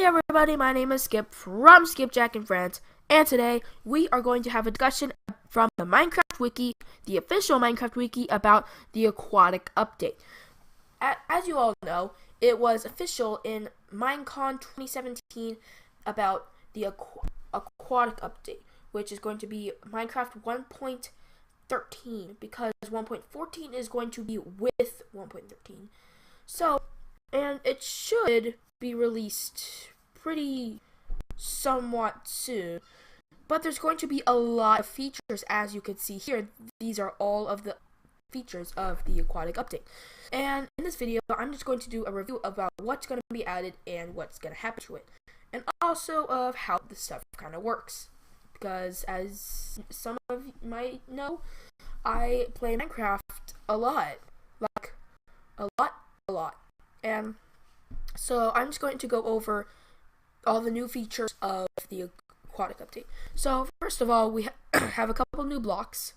everybody, my name is Skip from Skipjack in France, and today we are going to have a discussion from the Minecraft Wiki, the official Minecraft Wiki, about the Aquatic update. As you all know, it was official in Minecon 2017 about the Aquatic update, which is going to be Minecraft 1.13, because 1.14 is going to be with 1.13. So, and it should be released pretty somewhat soon, but there's going to be a lot of features. As you can see here, these are all of the features of the Aquatic update, and in this video I'm just going to do a review about what's going to be added and what's going to happen to it, and also of how the stuff kind of works, because as some of you might know, I play Minecraft a lot, and so I'm just going to go over all the new features of the Aquatic update. So first of all, we have a couple new blocks.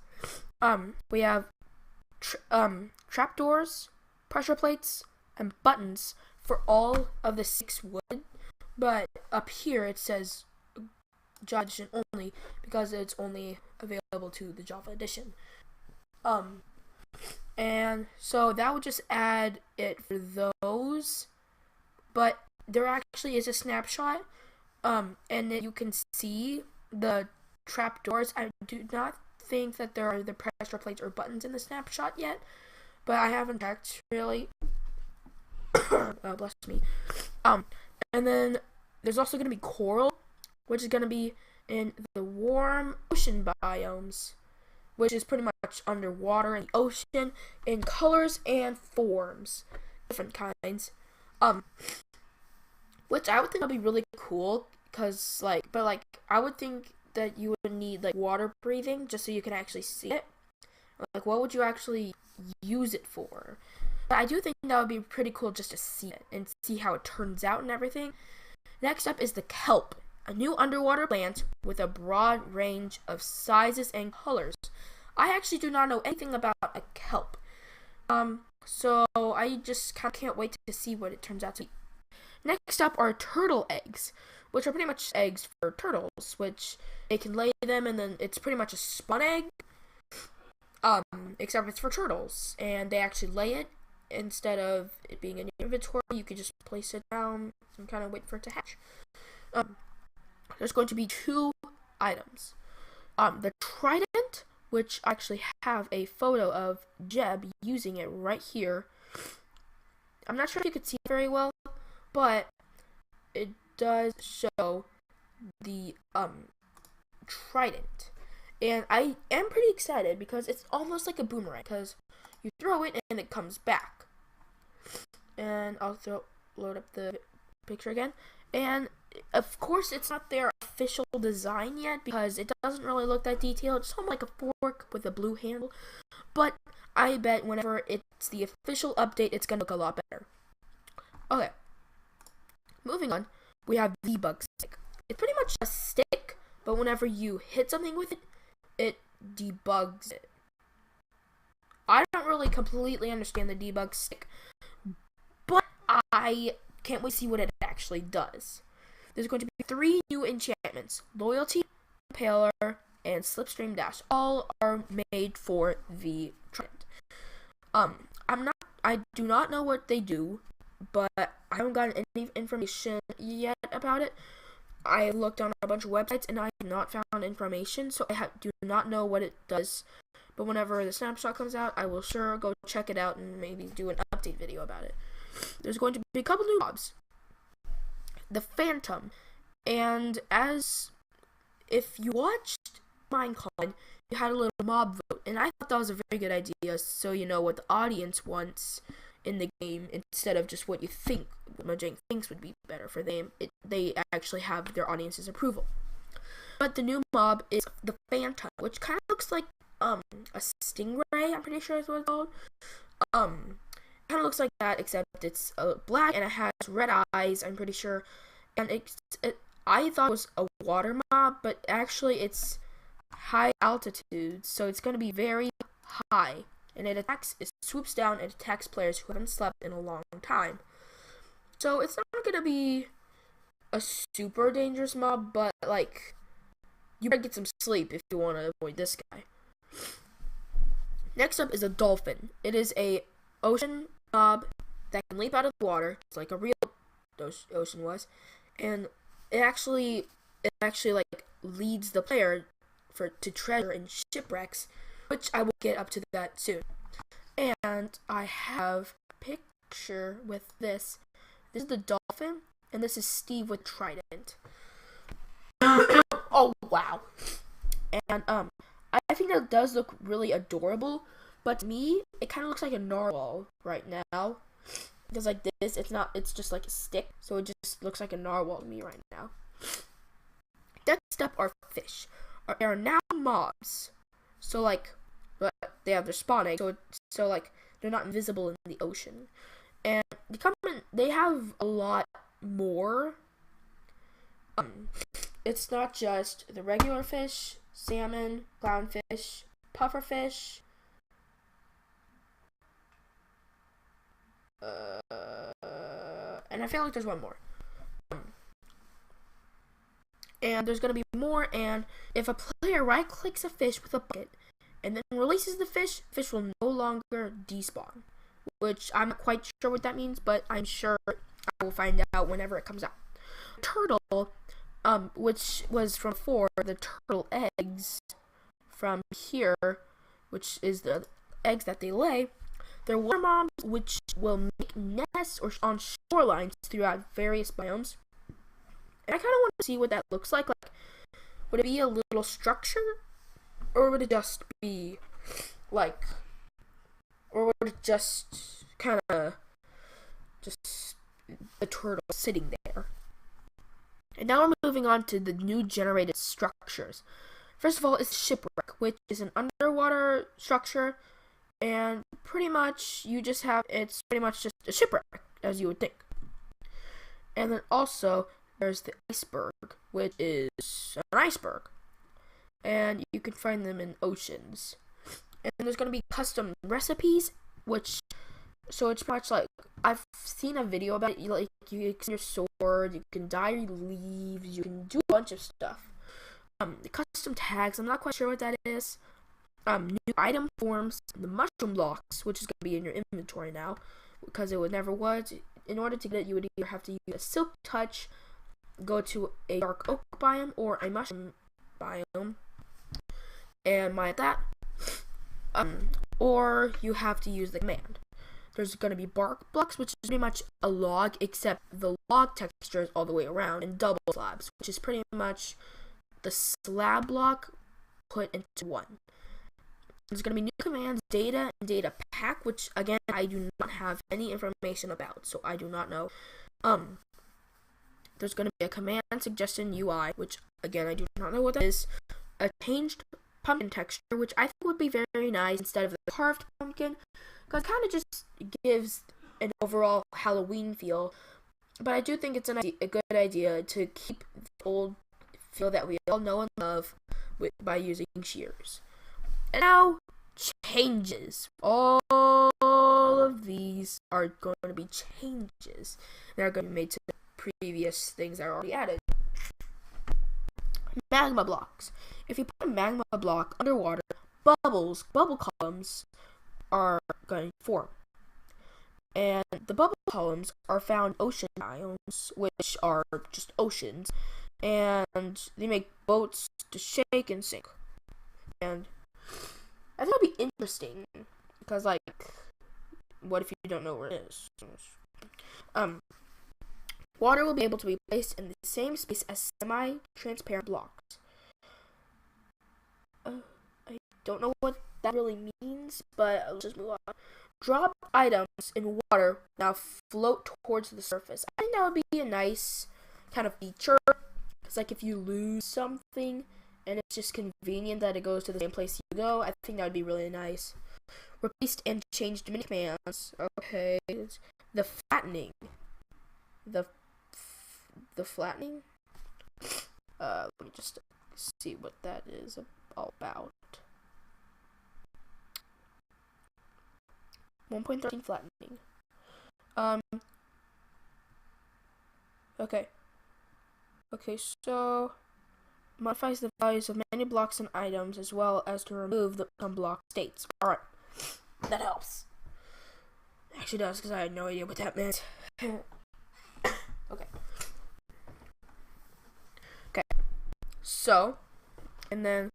We have trapdoors, pressure plates, and buttons for all of the 6 wood. But up here it says Java Edition only, because it's only available to the Java Edition. And so that would just add it for those. But there actually is a snapshot, and then you can see the trapdoors. I do not think that there are the pressure plates or buttons in the snapshot yet, but I haven't checked really. Oh, bless me. And then there's also going to be coral, which is going to be in the warm ocean biomes, which is pretty much underwater in the ocean, in colors and forms, different kinds. Which I would think would be really cool, because I would think that you would need water breathing just so you can actually see it. Like, what would you actually use it for? But I do think that would be pretty cool just to see it and see how it turns out and everything. Next up is the Kelp, a new underwater plant with a broad range of sizes and colors. I actually do not know anything about a Kelp. So I just kind of can't wait to see what it turns out to be. Next up are turtle eggs, which are pretty much eggs for turtles, which they can lay them, and then it's pretty much a spawn egg, except it's for turtles, and they actually lay it. Instead of it being in your inventory, you could just place it down and kind of wait for it to hatch. There's going to be 2 items. The Trident, which I actually have a photo of Jeb using it right here. I'm not sure if you could see it very well, but it does show the Trident, and I am pretty excited because it's almost like a boomerang, because you throw it and it comes back. And I'll load up the picture again, and of course it's not their official design yet because it doesn't really look that detailed. It's almost like a fork with a blue handle, but I bet whenever it's the official update, it's gonna look a lot better. Okay. Moving on, we have the Debug Stick. It's pretty much a stick, but whenever you hit something with it, it debugs it. I don't really completely understand the Debug Stick, but I can't wait to see what it actually does. There's going to be 3 new enchantments: Loyalty, Impaler, and Slipstream Dash. All are made for the Trident. I do not know what they do, but I haven't gotten any information yet about it. I looked on a bunch of websites and I have not found information, so I do not know what it does. But whenever the snapshot comes out, I will sure go check it out and maybe do an update video about it. There's going to be a couple new mobs. The Phantom, and if you watched Minecon, you had a little mob vote, and I thought that was a very good idea, so you know what the audience wants in the game instead of just what you think Mojang thinks would be better for them. They actually have their audience's approval. But the new mob is the Phantom, which kind of looks like a stingray. I'm pretty sure is what it's called. Kind of looks like that, except it's black and it has red eyes, I'm pretty sure. And I thought it was a water mob, but actually it's high altitude, so it's going to be very high. And it swoops down and attacks players who haven't slept in a long time. So it's not going to be a super dangerous mob, but like you better get some sleep if you want to avoid this guy. Next up is a dolphin. It is a ocean mob that can leap out of the water. It's like a real ocean was, and it actually like leads the player to treasure in shipwrecks, which I will get up to that soon. And I have a picture with this. This is the dolphin, and this is Steve with Trident. Oh wow! And I think that does look really adorable, but to me, it kind of looks like a narwhal right now. Because like this, it's just like a stick, so it just looks like a narwhal to me right now. Next up are fish. They are now mobs, so like, but they have their spawning, so like they're not invisible in the ocean, and they have a lot more. It's not just the regular fish, salmon, clownfish, pufferfish, and I feel like there's one more. And there's going to be more, and if a player right-clicks a fish with a bucket and then releases the fish will no longer despawn. Which I'm not quite sure what that means, but I'm sure I will find out whenever it comes out. Turtle, which was from the turtle eggs from here, which is the eggs that they lay. They're water mobs, which will make nests or on shorelines throughout various biomes. And I kind of want to see what that looks like. Like, would it be a little structure, or would it just be like, or would it just kind of just the turtle sitting there? And now we're moving on to the new generated structures. First of all is Shipwreck, which is an underwater structure, and pretty much it's pretty much just a shipwreck, as you would think. And then also there's the iceberg, which is an iceberg, and you can find them in oceans. And there's going to be custom recipes, so it's pretty much like, I've seen a video about it, like you can your sword, you can dye your leaves, you can do a bunch of stuff. The custom tags, I'm not quite sure what that is. New item forms, the mushroom blocks, which is going to be in your inventory now, because it never was. In order to get it, you would either have to use a silk touch, go to a dark oak biome, or a mushroom biome, and mine that. Or you have to use the command. There's going to be bark blocks, which is pretty much a log, except the log texture is all the way around, and double slabs, which is pretty much the slab block put into one. There's going to be new commands, data, and data pack, which again I do not have any information about, so I do not know. There's going to be a command suggestion UI, which again I do not know what that is. A changed pumpkin texture, which I think would be very, very nice instead of the carved pumpkin, because it kind of just gives an overall Halloween feel. But I do think it's a good idea to keep the old feel that we all know and love by using shears. And now, changes. All of these are going to be changes that are going to be made to the previous things that are already added. Magma blocks. If you put a magma block underwater, bubble columns are going to form. And the bubble columns are found in ocean biomes, which are just oceans. And they make boats to shake and sink. And I think it'll be interesting, because, like, what if you don't know where it is? Water will be able to be placed in the same space as semi-transparent blocks. I don't know what that really means, but let's just move on. Drop items in water now float towards the surface. I think that would be a nice kind of feature. It's like if you lose something and it's just convenient that it goes to the same place you go, I think that would be really nice. Replaced and changed mini commands. Okay. The flattening. The flattening? Let me just see what that is all about. 1.13 flattening. Okay. Okay, so modifies the values of many blocks and items as well as to remove the unblocked states. Alright, that helps. It actually does, because I had no idea what that meant. Okay. Okay. So, and then,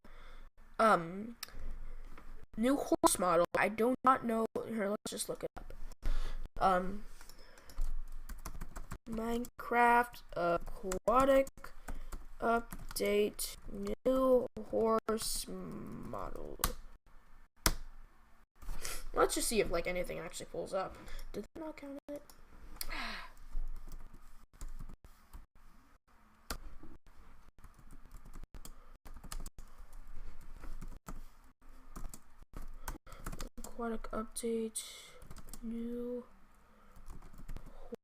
new horse model. I do not know. Here, let's just look it up. Minecraft Aquatic update new horse model. Let's just see if like anything actually pulls up. Did that not count it? Aquatic update new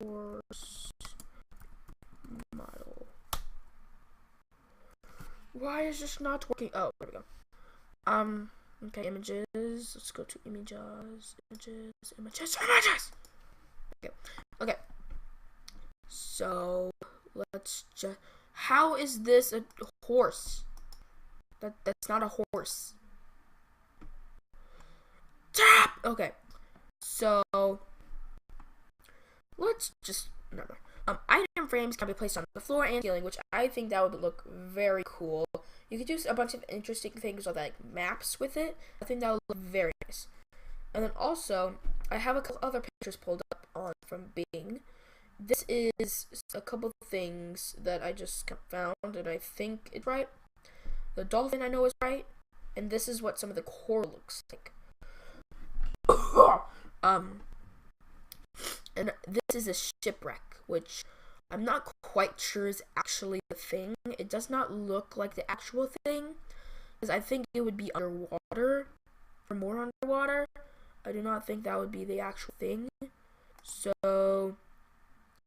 horse model. Why is this not working? Oh, there we go. Okay, images. Let's go to images. Okay. So let's just. How is this a horse? That's not a horse. Tap. Okay. So let's just remember. Item frames can be placed on the floor and ceiling, which I think that would look very cool. You could do a bunch of interesting things with like maps with it. I think that would look very nice. And then also, I have a couple other pictures pulled up on from Bing. This is a couple of things that I just found, and I think it's right. The dolphin I know is right, and this is what some of the core looks like. And this is a shipwreck, which I'm not quite sure is actually the thing. It does not look like the actual thing, because I think it would be underwater, or more underwater. I do not think that would be the actual thing. So,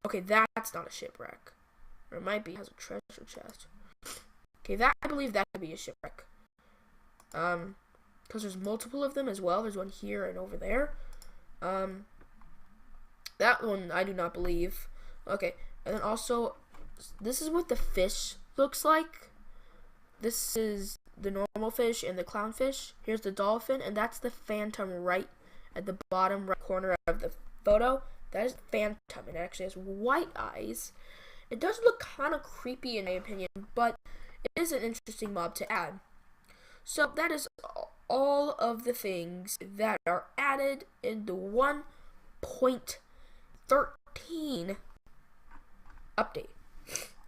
okay, that's not a shipwreck. Or it might be, it has a treasure chest. Okay, that, I believe that could be a shipwreck. Because there's multiple of them as well. There's one here and over there. That one I do not believe. Okay, and then also, this is what the fish looks like. This is the normal fish and the clownfish. Here's the dolphin, and that's the phantom right at the bottom right corner of the photo. That is phantom, and it actually has white eyes. It does look kind of creepy in my opinion, but it is an interesting mob to add. So that is all of the things that are added in the 1.13 update.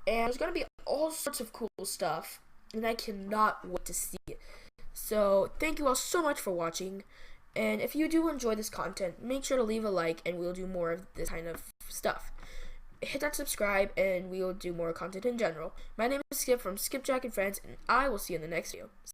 And there's going to be all sorts of cool stuff, and I cannot wait to see it. So thank you all so much for watching, and if you do enjoy this content, make sure to leave a like, and we'll do more of this kind of stuff. Hit that subscribe, and we will do more content in general. My name is Skip from Skipjack and Friends, and I will see you in the next video.